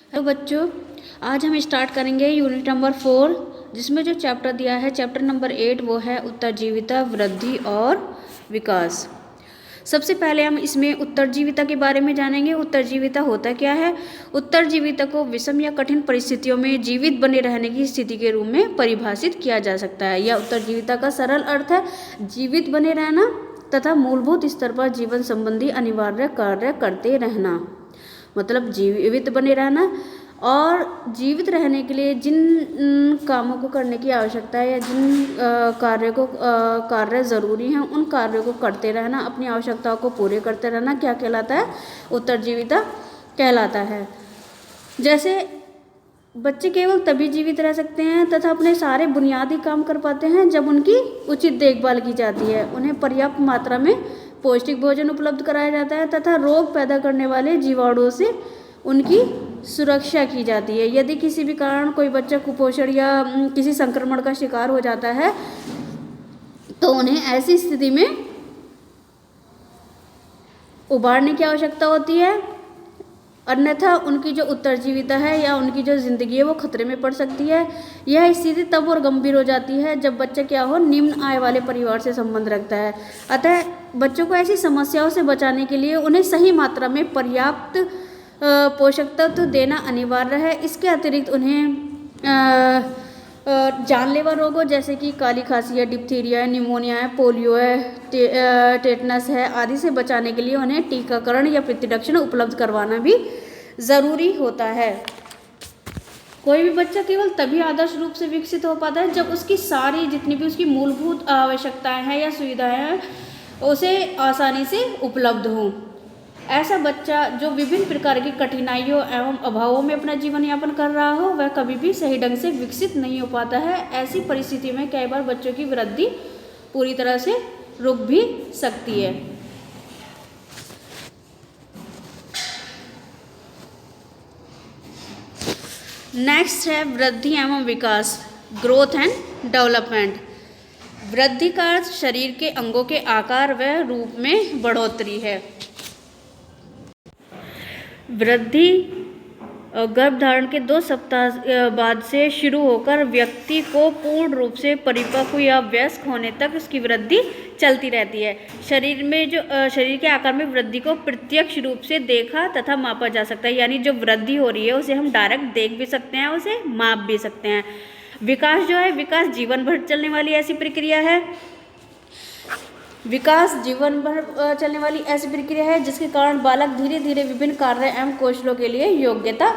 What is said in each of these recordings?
Hello बच्चों, आज हम स्टार्ट करेंगे यूनिट नंबर 4, जिसमें जो चैप्टर दिया है चैप्टर नंबर 8 वो है उत्तरजीविता, वृद्धि और विकास। सबसे पहले हम इसमें उत्तरजीविता के बारे में जानेंगे। उत्तरजीविता होता क्या है? उत्तरजीविता को विषम या कठिन परिस्थितियों में जीवित बने रहने की स्थिति के रूप में परिभाषित किया जा सकता है। यह उत्तरजीविता का सरल अर्थ है जीवित बने रहना तथा मूलभूत स्तर पर जीवन संबंधी अनिवार्य कार्य करते रहना। मतलब जीवित बने रहना और जीवित रहने के लिए जिन कामों को करने की आवश्यकता है या जिन कार्य ज़रूरी हैं उन कार्यों को करते रहना, अपनी आवश्यकताओं को पूरे करते रहना क्या कहलाता है? उत्तरजीविता कहलाता है। जैसे बच्चे केवल तभी जीवित रह सकते हैं तथा अपने सारे बुनियादी काम कर पाते हैं जब उनकी उचित देखभाल की जाती है, उन्हें पर्याप्त मात्रा में पौष्टिक भोजन उपलब्ध कराया जाता है तथा रोग पैदा करने वाले जीवाणुओं से उनकी सुरक्षा की जाती है। यदि किसी भी कारण कोई बच्चा कुपोषण या किसी संक्रमण का शिकार हो जाता है तो उन्हें ऐसी स्थिति में उबारने की आवश्यकता होती है, अन्यथा उनकी जो उत्तरजीविता है या उनकी जो ज़िंदगी है वो खतरे में पड़ सकती है। यह स्थिति तब और गंभीर हो जाती है जब बच्चा क्या हो, निम्न आय वाले परिवार से संबंध रखता है। अतः बच्चों को ऐसी समस्याओं से बचाने के लिए उन्हें सही मात्रा में पर्याप्त पोषक तत्व देना अनिवार्य है। इसके अतिरिक्त उन्हें जानलेवा रोगों जैसे कि काली खांसी है, डिप्थीरिया है, निमोनिया है, पोलियो है, टेटनस है आदि से बचाने के लिए उन्हें टीकाकरण या प्रतिरक्षण उपलब्ध करवाना भी ज़रूरी होता है। कोई भी बच्चा केवल तभी आदर्श रूप से विकसित हो पाता है जब उसकी सारी जितनी भी उसकी मूलभूत आवश्यकताएं हैं या सुविधाएं हैं उसे आसानी से उपलब्ध हों। ऐसा बच्चा जो विभिन्न प्रकार की कठिनाइयों एवं अभावों में अपना जीवन यापन कर रहा हो वह कभी भी सही ढंग से विकसित नहीं हो पाता है। ऐसी परिस्थिति में कई बार बच्चों की वृद्धि पूरी तरह से रुक भी सकती है। नेक्स्ट है वृद्धि एवं विकास, ग्रोथ एंड डेवलपमेंट। वृद्धि का अर्थ शरीर के अंगों के आकार व रूप में बढ़ोतरी है। वृद्धि गर्भधारण के 2 सप्ताह बाद से शुरू होकर व्यक्ति को पूर्ण रूप से परिपक्व या वयस्क होने तक उसकी वृद्धि चलती रहती है। शरीर के आकार में वृद्धि को प्रत्यक्ष रूप से देखा तथा मापा जा सकता है, यानी जो वृद्धि हो रही है उसे हम डायरेक्ट देख भी सकते हैं, उसे माप भी सकते हैं। विकास जो है, विकास जीवन भर चलने वाली ऐसी प्रक्रिया है। विकास जीवन भर चलने वाली ऐसी प्रक्रिया है जिसके कारण बालक धीरे धीरे विभिन्न कार्य एवं कौशलों के लिए योग्यता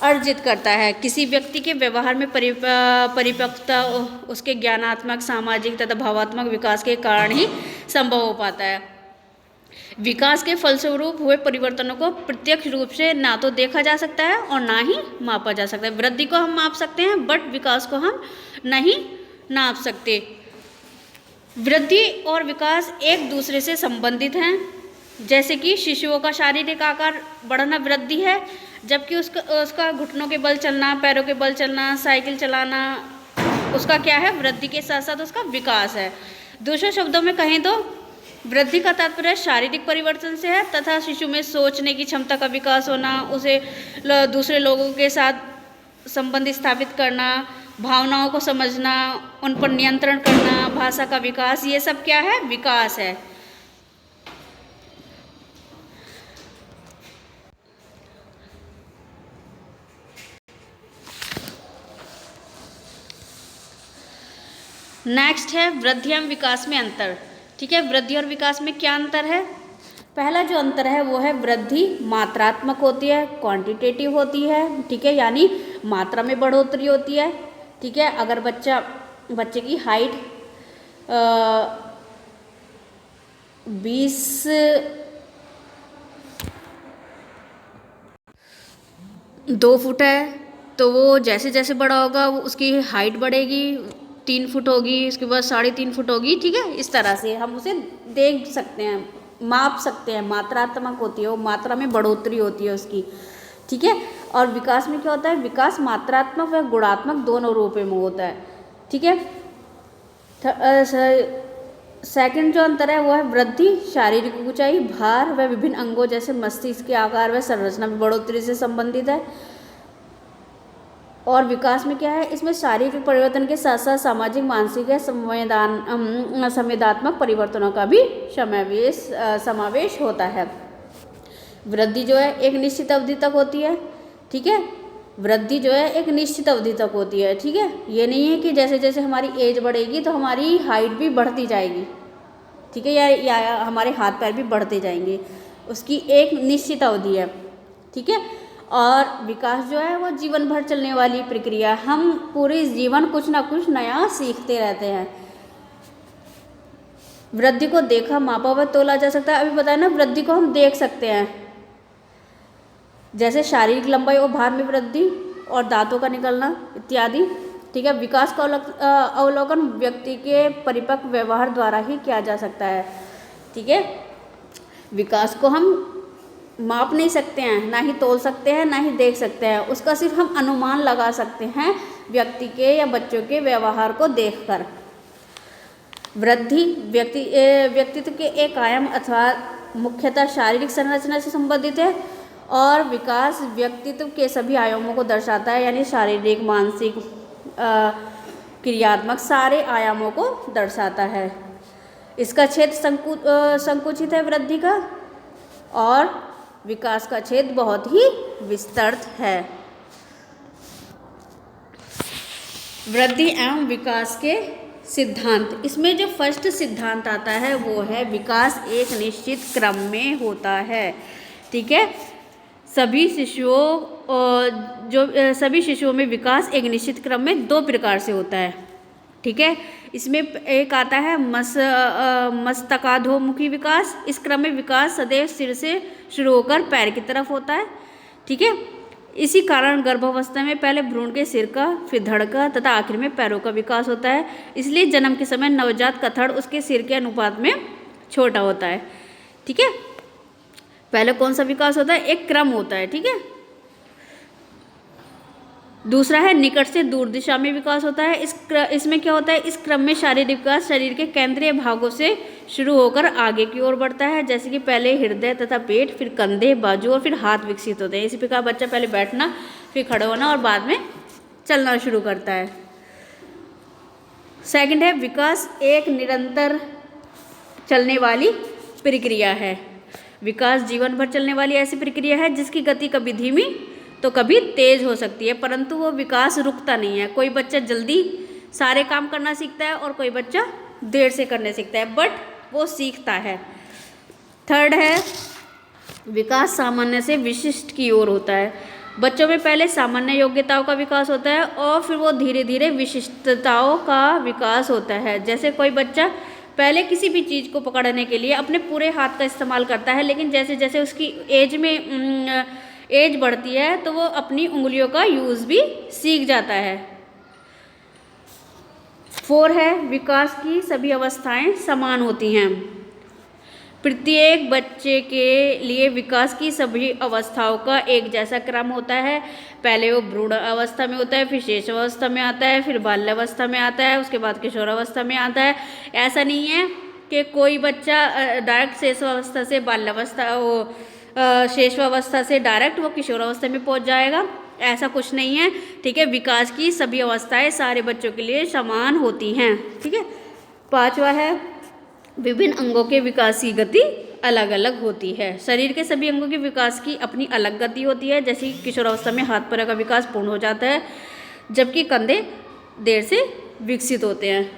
अर्जित करता है। किसी व्यक्ति के व्यवहार में परिपक्वता उसके ज्ञानात्मक, सामाजिक तथा भावात्मक विकास के कारण ही संभव हो पाता है। विकास के फलस्वरूप हुए परिवर्तनों को प्रत्यक्ष रूप से ना तो देखा जा सकता है और ना ही मापा जा सकता है। वृद्धि को हम माप सकते हैं बट विकास को हम नहीं नाप सकते। वृद्धि और विकास एक दूसरे से संबंधित हैं। जैसे कि शिशुओं का शारीरिक आकार बढ़ना वृद्धि है, जबकि उसका घुटनों के बल चलना, पैरों के बल चलना, साइकिल चलाना उसका क्या है? वृद्धि के साथ साथ उसका विकास है। दूसरे शब्दों में कहें तो वृद्धि का तात्पर्य शारीरिक परिवर्तन से है तथा शिशु में सोचने की क्षमता का विकास होना, उसे दूसरे लोगों के साथ संबंध स्थापित करना, भावनाओं को समझना, उन पर नियंत्रण करना, भाषा का विकास, ये सब क्या है? विकास है। नेक्स्ट है वृद्धि एवं विकास में अंतर। ठीक है, वृद्धि और विकास में क्या अंतर है? पहला जो अंतर है वो है वृद्धि मात्रात्मक होती है, क्वांटिटेटिव होती है। ठीक है, यानी मात्रा में बढ़ोतरी होती है। ठीक है, अगर बच्चे की हाइट 2 फुट है तो वो जैसे जैसे बड़ा होगा वो उसकी हाइट बढ़ेगी, 3 फुट होगी, उसके बाद 3.5 फुट होगी। ठीक है, इस तरह से हम उसे देख सकते हैं, माप सकते हैं। मात्रात्मक होती है, वो मात्रा में बढ़ोतरी होती है उसकी। ठीक है, और विकास में क्या होता है? विकास मात्रात्मक व गुणात्मक दोनों रूपों में होता है। ठीक है, सेकंड जो अंतर है वो है वृद्धि शारीरिक ऊंचाई, भार व विभिन्न अंगों जैसे मस्तिष्क के आकार व संरचना में बढ़ोतरी से संबंधित है। और विकास में क्या है, इसमें शारीरिक परिवर्तन के साथ साथ सामाजिक, मानसिक या संवेदनात्मक परिवर्तनों का भी समावेश होता है। वृद्धि जो है एक निश्चित अवधि तक होती है, ठीक है। वृद्धि जो है एक निश्चित अवधि तक होती है, ठीक है। ये नहीं है कि जैसे जैसे हमारी एज बढ़ेगी तो हमारी हाइट भी बढ़ती जाएगी, ठीक है, या हमारे हाथ पैर भी बढ़ते जाएंगे। उसकी एक निश्चित अवधि है, ठीक है। और विकास जो है वो जीवन भर चलने वाली प्रक्रिया, हम पूरे जीवन कुछ ना कुछ नया सीखते रहते हैं। वृद्धि को देखा, मापा व तोला जा सकता है। अभी बताया ना, वृद्धि को हम देख सकते हैं, जैसे शारीरिक लंबाई और भार में वृद्धि और दांतों का निकलना इत्यादि, ठीक है। विकास का अवलोकन व्यक्ति के परिपक्व व्यवहार द्वारा ही किया जा सकता है, ठीक है। विकास को हम माप नहीं सकते हैं, ना ही तोल सकते हैं, ना ही देख सकते हैं। उसका सिर्फ हम अनुमान लगा सकते हैं व्यक्ति के या बच्चों के व्यवहार को देखकर। वृद्धि व्यक्तित्व के एक आयाम अथवा मुख्यतः शारीरिक संरचना से संबंधित है, और विकास व्यक्तित्व के सभी आयामों को दर्शाता है, यानी शारीरिक, मानसिक, क्रियात्मक सारे आयामों को दर्शाता है। इसका क्षेत्र संकुचित है वृद्धि का, और विकास का क्षेत्र बहुत ही विस्तृत है। वृद्धि एवं विकास के सिद्धांत, इसमें जो फर्स्ट सिद्धांत आता है वो है विकास एक निश्चित क्रम में होता है, ठीक है। सभी शिशुओं में विकास एक निश्चित क्रम में 2 प्रकार से होता है, ठीक है। इसमें एक आता है मस्तकाधोमुखी विकास। इस क्रम में विकास सदैव सिर से शुरू होकर पैर की तरफ होता है, ठीक है। इसी कारण गर्भावस्था में पहले भ्रूण के सिर का, फिर धड़ का तथा आखिर में पैरों का विकास होता है। इसलिए जन्म के समय नवजात का धड़ उसके सिर के अनुपात में छोटा होता है, ठीक है। पहले कौन सा विकास होता है, एक क्रम होता है, ठीक है। दूसरा है निकट से दूर दिशा में विकास होता है। इसमें क्या होता है, इस क्रम में शारीरिक विकास शरीर के केंद्रीय भागों से शुरू होकर आगे की ओर बढ़ता है, जैसे कि पहले हृदय तथा पेट, फिर कंधे, बाजू और फिर हाथ विकसित होते हैं। इसी प्रकार बच्चा पहले बैठना, फिर खड़े होना और बाद में चलना शुरू करता है। सेकंड है विकास एक निरंतर चलने वाली प्रक्रिया है। विकास जीवन भर चलने वाली ऐसी प्रक्रिया है जिसकी गति कभी धीमी तो कभी तेज हो सकती है, परंतु वो विकास रुकता नहीं है। कोई बच्चा जल्दी सारे काम करना सीखता है और कोई बच्चा देर से करने सीखता है, बट वो सीखता है। थर्ड है विकास सामान्य से विशिष्ट की ओर होता है। बच्चों में पहले सामान्य योग्यताओं का विकास होता है और फिर वो धीरे धीरे विशिष्टताओं का विकास होता है। जैसे कोई बच्चा पहले किसी भी चीज़ को पकड़ने के लिए अपने पूरे हाथ का इस्तेमाल करता है, लेकिन जैसे जैसे उसकी एज बढ़ती है तो वो अपनी उंगलियों का यूज़ भी सीख जाता है। 4 है विकास की सभी अवस्थाएं समान होती हैं। प्रत्येक बच्चे के लिए विकास की सभी अवस्थाओं का एक जैसा क्रम होता है। पहले वो भ्रूण अवस्था में होता है, फिर शेष अवस्था में आता है, फिर बाल्यावस्था में आता है, उसके बाद किशोरावस्था में आता है। ऐसा नहीं है कि कोई बच्चा डायरेक्ट शेषावस्था से शेषावस्था से डायरेक्ट वो किशोरावस्था में पहुंच जाएगा, ऐसा कुछ नहीं है, ठीक है। विकास की सभी अवस्थाएं सारे बच्चों के लिए समान होती हैं, ठीक है। 5वां है विभिन्न अंगों के विकास की गति अलग अलग होती है। शरीर के सभी अंगों के विकास की अपनी अलग गति होती है। जैसे किशोरावस्था में हाथ पैर का विकास पूर्ण हो जाता है, जबकि कंधे देर से विकसित होते हैं।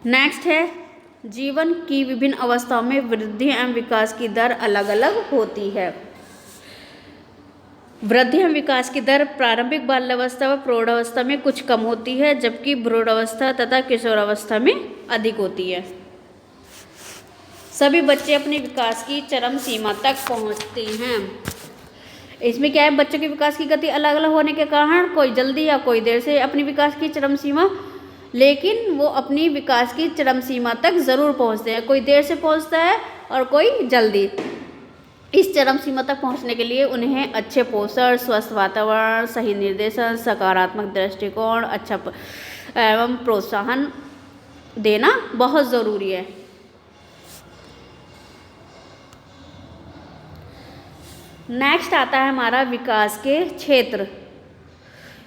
नेक्स्ट है जीवन की विभिन्न अवस्थाओं में वृद्धि एवं विकास की दर अलग अलग होती है। वृद्धि एवं विकास की दर प्रारंभिक बाल्यावस्था व प्रौढ़ावस्था में कुछ कम होती है, जबकि प्रौढ़ावस्था तथा किशोरावस्था में अधिक होती है। सभी बच्चे अपने विकास की चरम सीमा तक पहुंचते हैं। इसमें क्या है, बच्चों के विकास की गति अलग अलग होने के कारण कोई जल्दी या कोई देर से अपनी विकास की चरम सीमा, लेकिन वो अपनी विकास की चरम सीमा तक ज़रूर पहुंचते हैं। कोई देर से पहुंचता है और कोई जल्दी। इस चरम सीमा तक पहुंचने के लिए उन्हें अच्छे पोषण, स्वस्थ वातावरण, सही निर्देशन, सकारात्मक दृष्टिकोण, अच्छा एवं प्रोत्साहन देना बहुत ज़रूरी है। नेक्स्ट आता है हमारा विकास के क्षेत्र।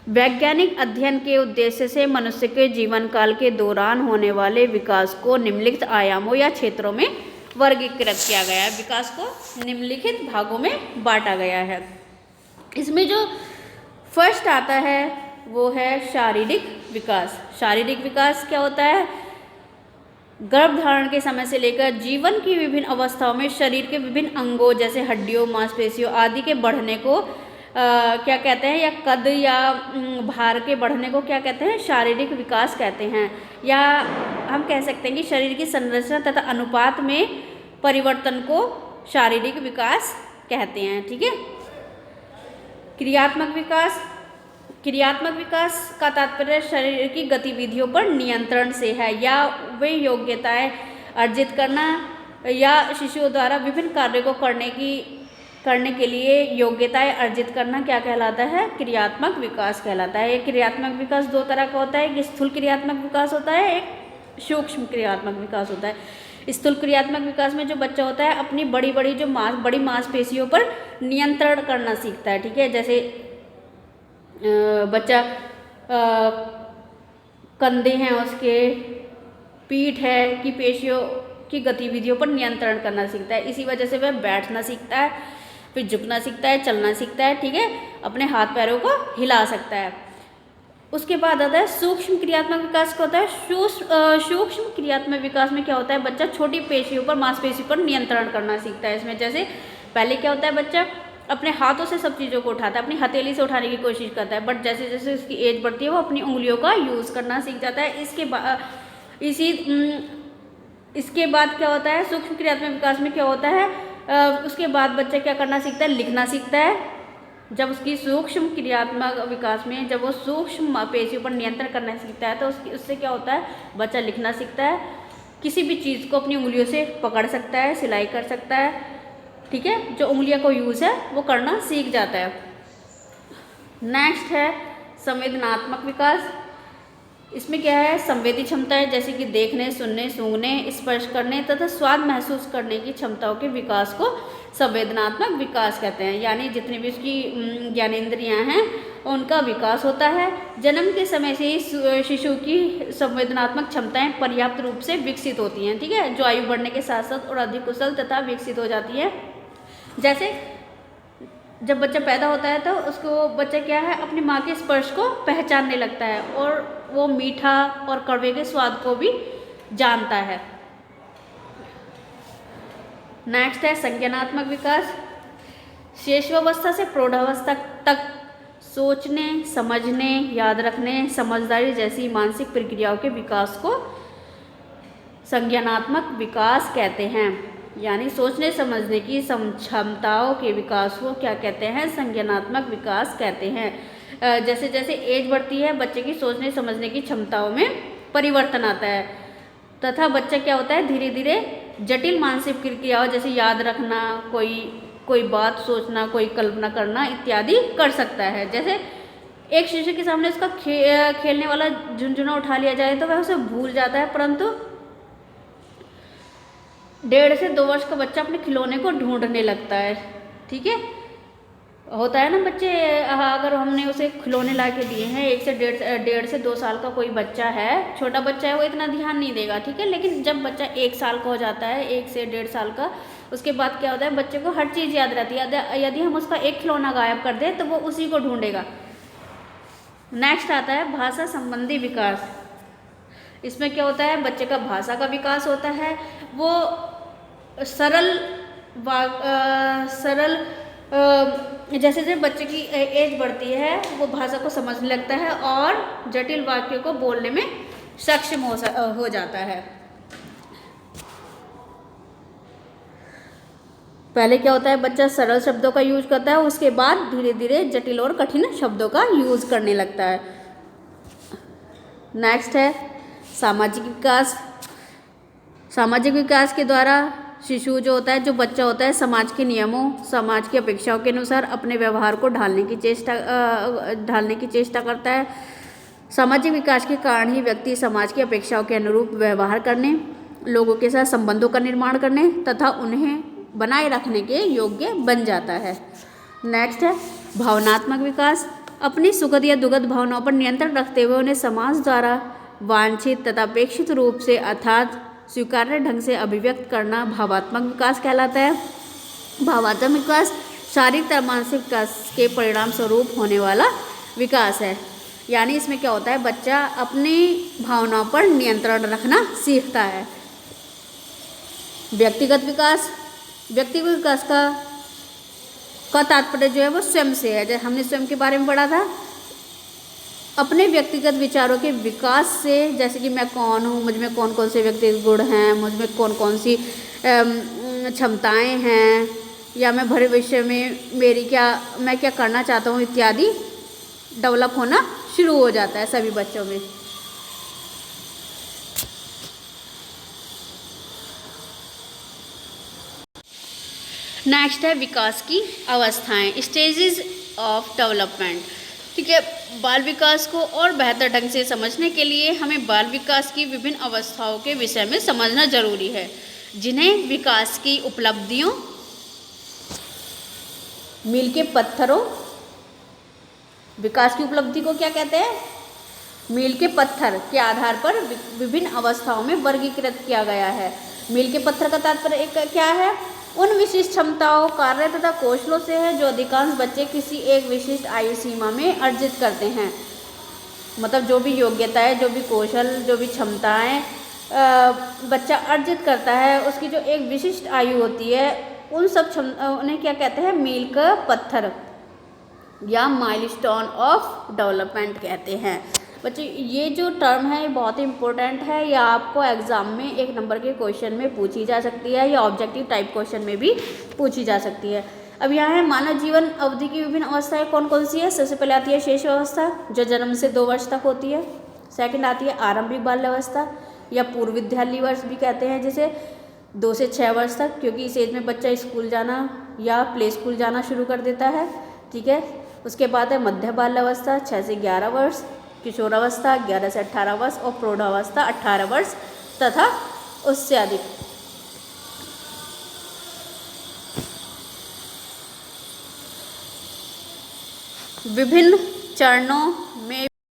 वैज्ञानिक अध्ययन के उद्देश्य से मनुष्य के जीवन काल के दौरान होने वाले विकास को निम्नलिखित आयामों या क्षेत्रों में वर्गीकृत किया गया है। विकास को निम्नलिखित भागों में बांटा गया है। इसमें जो फर्स्ट आता है वो है शारीरिक विकास। शारीरिक विकास क्या होता है? गर्भधारण के समय से लेकर जीवन की विभिन्न अवस्थाओं में शरीर के विभिन्न अंगों जैसे हड्डियों, मांसपेशियों आदि के बढ़ने को क्या कहते हैं, या कद या भार के बढ़ने को क्या कहते हैं? शारीरिक विकास कहते हैं। या हम कह सकते हैं कि शरीर की संरचना तथा अनुपात में परिवर्तन को शारीरिक विकास कहते हैं। ठीक है। क्रियात्मक विकास। क्रियात्मक विकास का तात्पर्य शरीर की गतिविधियों पर नियंत्रण से है या वे योग्यताएं अर्जित करना या शिशुओं द्वारा विभिन्न कार्यों को करने के लिए योग्यताएं अर्जित करना क्या कहलाता है? क्रियात्मक विकास कहलाता है। ये क्रियात्मक विकास दो तरह का होता है। एक स्थूल क्रियात्मक विकास होता है, एक सूक्ष्म क्रियात्मक विकास होता है। स्थूल क्रियात्मक विकास में जो बच्चा होता है अपनी बड़ी मांसपेशियों पर नियंत्रण करना सीखता है। ठीक है। जैसे बच्चा कंधे हैं उसके, पीठ है की पेशियों की गतिविधियों पर नियंत्रण करना सीखता है। इसी वजह से वह बैठना सीखता है, फिर झुकना सीखता है, चलना सीखता है। ठीक है। अपने हाथ पैरों को हिला सकता है। उसके बाद आता है सूक्ष्म क्रियात्मक विकास का होता है। सूक्ष्म क्रियात्मक विकास में क्या होता है? बच्चा छोटी पेशियों पर, मांसपेशियों पर नियंत्रण करना सीखता है। इसमें जैसे पहले क्या होता है, बच्चा अपने हाथों से सब चीज़ों को उठाता है, अपनी हथेली से उठाने की कोशिश करता है, बट जैसे जैसे उसकी एज बढ़ती है वो अपनी उंगलियों का यूज़ करना सीख जाता है। इसके बाद क्या होता है? सूक्ष्म क्रियात्मक विकास में क्या होता है? उसके बाद बच्चा क्या करना सीखता है? लिखना सीखता है। जब उसकी सूक्ष्म क्रियात्मक विकास में जब वो सूक्ष्म पेशियों पर नियंत्रण करना सीखता है तो उससे क्या होता है? बच्चा लिखना सीखता है, किसी भी चीज़ को अपनी उंगलियों से पकड़ सकता है, सिलाई कर सकता है। ठीक है। जो उंगलियों को यूज़ है वो करना सीख जाता है। नेक्स्ट है संवेदनात्मक विकास। इसमें क्या है? संवेदी क्षमताएं जैसे कि देखने, सुनने, सूंघने, स्पर्श करने तथा स्वाद महसूस करने की क्षमताओं के विकास को संवेदनात्मक विकास कहते हैं। यानी जितनी भी उसकी ज्ञानेंद्रियां हैं उनका विकास होता है। जन्म के समय से ही शिशु की संवेदनात्मक क्षमताएं पर्याप्त रूप से विकसित होती हैं। ठीक है। जो आयु बढ़ने के साथ साथ और अधिक कुशल तथा विकसित हो जाती है। जैसे जब बच्चा पैदा होता है तो उसको बच्चा क्या है? अपनी माँ के स्पर्श को पहचानने लगता है और वो मीठा और कड़वे के स्वाद को भी जानता है। नेक्स्ट है संज्ञानात्मक विकास। शैशवावस्था से प्रौढ़ावस्था तक सोचने, समझने, याद रखने, समझदारी जैसी मानसिक प्रक्रियाओं के विकास को संज्ञानात्मक विकास कहते हैं। यानी सोचने समझने की क्षमताओं के विकास को क्या कहते हैं? संज्ञानात्मक विकास कहते हैं। जैसे जैसे एज बढ़ती है बच्चे की सोचने समझने की क्षमताओं में परिवर्तन आता है तथा बच्चा क्या होता है? धीरे धीरे जटिल मानसिक प्रक्रियाओं जैसे याद रखना, कोई बात सोचना, कोई कल्पना करना इत्यादि कर सकता है। जैसे एक शिशु के सामने उसका खेलने वाला झुनझुना उठा लिया जाए तो वह उसे भूल जाता है, परंतु 1.5 से 2 वर्ष का बच्चा अपने खिलौने को ढूंढने लगता है। ठीक है। होता है ना बच्चे, अगर हमने उसे खिलौने ला के दिए हैं, 1 से 2 साल का कोई बच्चा है, छोटा बच्चा है, वो इतना ध्यान नहीं देगा। ठीक है। लेकिन जब बच्चा 1 साल का हो जाता है, 1 से 1.5 साल का, उसके बाद क्या होता है? बच्चे को हर चीज़ याद रहती है। यदि हम उसका एक खिलौना गायब कर दें तो वो उसी को ढूंढेगा। नेक्स्ट आता है भाषा संबंधी विकास। इसमें क्या होता है? बच्चे का भाषा का विकास होता है। वो सरल जैसे जैसे बच्चे की एज बढ़ती है वो भाषा को समझने लगता है और जटिल वाक्यों को बोलने में सक्षम हो जाता है। पहले क्या होता है? बच्चा सरल शब्दों का यूज करता है, उसके बाद धीरे धीरे जटिल और कठिन शब्दों का यूज करने लगता है। नेक्स्ट है सामाजिक विकास। सामाजिक विकास के द्वारा शिशु जो होता है, जो बच्चा होता है, समाज के नियमों, समाज की अपेक्षाओं के अनुसार अपने व्यवहार को ढालने की चेष्टा करता है। सामाजिक विकास के कारण ही व्यक्ति समाज की अपेक्षाओं के अनुरूप व्यवहार करने, लोगों के साथ संबंधों का निर्माण करने तथा उन्हें बनाए रखने के योग्य बन जाता है। नेक्स्ट है भावनात्मक विकास। अपनी सुखद या दुखद भावनाओं पर नियंत्रण रखते हुए उन्हें समाज द्वारा वांछित तथा अपेक्षित रूप से अर्थात स्वीकार्य ढंग से अभिव्यक्त करना भावात्मक विकास कहलाता है। भावात्मक विकास शारीरिक तथा मानसिक विकास के परिणाम स्वरूप होने वाला विकास है। यानी इसमें क्या होता है, बच्चा अपनी भावनाओं पर नियंत्रण रखना सीखता है। व्यक्तिगत विकास। व्यक्तिगत विकास का तात्पर्य जो है वो स्वयं से है। जैसे हमने स्वयं के बारे में पढ़ा था, अपने व्यक्तिगत विचारों के विकास से, जैसे कि मैं कौन हूँ, मुझ में कौन कौन से व्यक्तिगत गुण हैं, मुझ में कौन कौन सी क्षमताएं हैं, या मैं भविष्य में मैं क्या करना चाहता हूँ इत्यादि डेवलप होना शुरू हो जाता है सभी बच्चों में। नेक्स्ट है विकास की अवस्थाएं, स्टेजेस ऑफ डेवलपमेंट। ठीक है, बाल विकास को और बेहतर ढंग से समझने के लिए हमें बाल विकास की विभिन्न अवस्थाओं के विषय में समझना जरूरी है, जिन्हें विकास की उपलब्धियों, मील के पत्थरों, विकास की उपलब्धि को क्या कहते हैं, मील के पत्थर के आधार पर विभिन्न अवस्थाओं में वर्गीकृत किया गया है। मील के पत्थर का तात्पर्य एक क्या है, उन विशिष्ट क्षमताओं, कार्य तथा कौशलों से है जो अधिकांश बच्चे किसी एक विशिष्ट आयु सीमा में अर्जित करते हैं। मतलब जो भी योग्यता है, जो भी कौशल, जो भी क्षमताएं बच्चा अर्जित करता है, उसकी जो एक विशिष्ट आयु होती है, उन सब उन्हें क्या कहते हैं, मील का पत्थर या माइलस्टोन ऑफ डेवलपमेंट कहते हैं। बच्चे ये जो टर्म है ये बहुत ही इंपॉर्टेंट है, या आपको एग्जाम में 1 नंबर के क्वेश्चन में पूछी जा सकती है, या ऑब्जेक्टिव टाइप क्वेश्चन में भी पूछी जा सकती है। अब यहाँ है मानव जीवन अवधि की विभिन्न अवस्थाएं कौन कौन सी है। सबसे पहले आती है शेष अवस्था, जो जन्म से 2 वर्ष तक होती है। सेकंड आती है आरंभिक बाल्यावस्था या पूर्व विद्यालय वर्ष भी कहते हैं, जिसे 2 से 6 वर्ष तक, क्योंकि इस एज में बच्चा स्कूल जाना या प्ले स्कूल जाना शुरू कर देता है। ठीक है, उसके बाद है मध्य बाल्यावस्था 6 से 11 वर्ष, किशोरावस्था 11 से 18 वर्ष और प्रौढ़ावस्था 18 वर्ष तथा उससे अधिक। विभिन्न चरणों